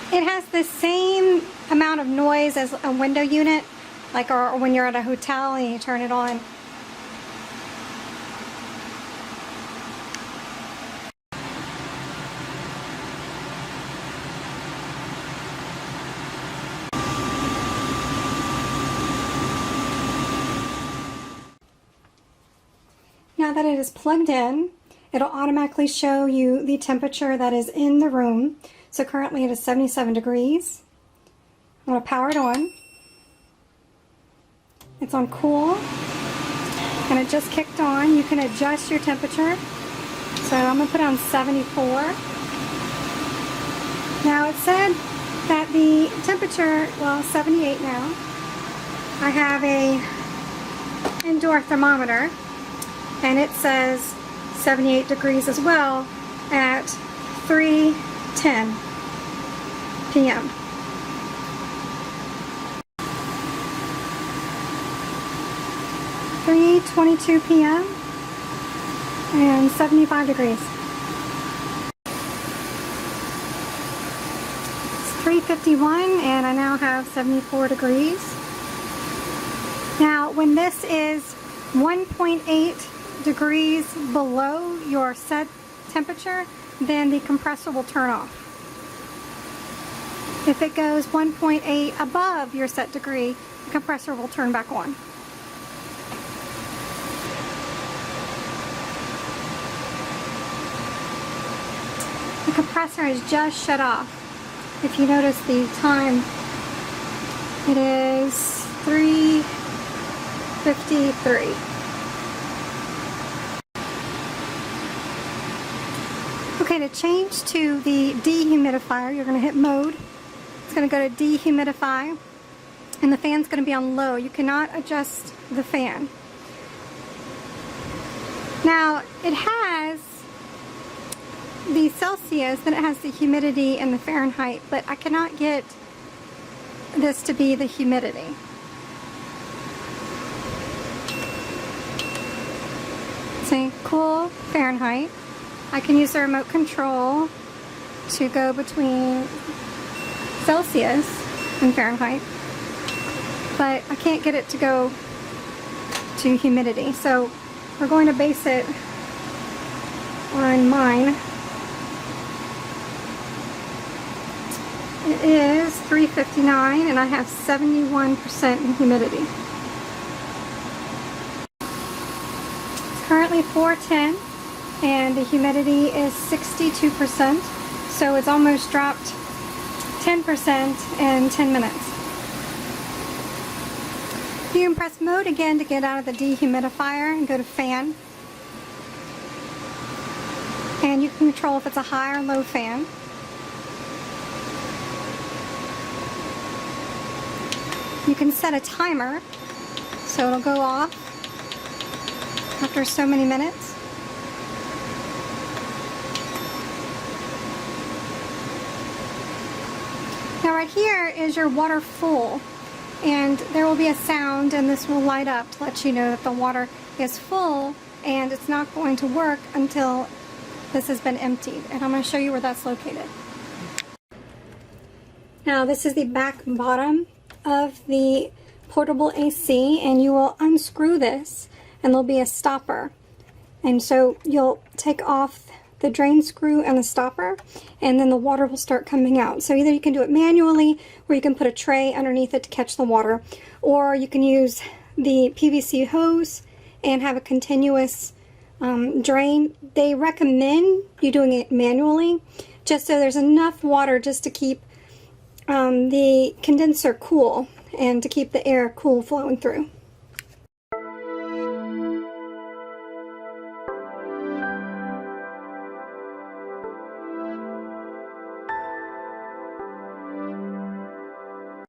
It has the same amount of noise as a window unit, like or when you're at a hotel and you turn it on. Now that it is plugged in, it'll automatically show you the temperature that is in the room. So currently it is 77 degrees. I'm going to power it on. It's on cool, and it just kicked on. You can adjust your temperature. So I'm going to put it on 74. Now it said that the temperature, well, 78 now. I have a indoor thermometer, and it says 78 degrees as well at 3:10 p.m. (3:22 p.m.) and 75 degrees. It's 3:51 and I now have 74 degrees. Now when this is 1.8 degrees below your set temperature, then the compressor will turn off. If it goes 1.8 above your set degree, the compressor will turn back on. The compressor is just shut off. If you notice the time, it is 3:53. Okay, to change to the dehumidifier, you're going to hit mode. It's going to go to dehumidify, and the fan's going to be on low. You cannot adjust the fan. Now, it has the Celsius, then it has the humidity and the Fahrenheit, but I cannot get this to be the humidity. See, cool Fahrenheit. I can use the remote control to go between Celsius and Fahrenheit, but I can't get it to go to humidity. So we're going to base it on mine. It is 3:59 and I have 71% in humidity. It's currently 4:10 and the humidity is 62%, so it's almost dropped 10% in 10 minutes. You can press mode again to get out of the dehumidifier and go to fan. And you can control if it's a high or low fan. You can set a timer, so it'll go off after so many minutes. Now right here is your water full, and there will be a sound and this will light up to let you know that the water is full, and it's not going to work until this has been emptied, and I'm going to show you where that's located. Now this is the back bottom of the portable AC, and you will unscrew this and there'll be a stopper, and so you'll take off the drain screw and the stopper, and then the water will start coming out. So either you can do it manually, or you can put a tray underneath it to catch the water, or you can use the PVC hose and have a continuous drain. They recommend you doing it manually, just so there's enough water just to keep the condenser cool and to keep the air cool flowing through.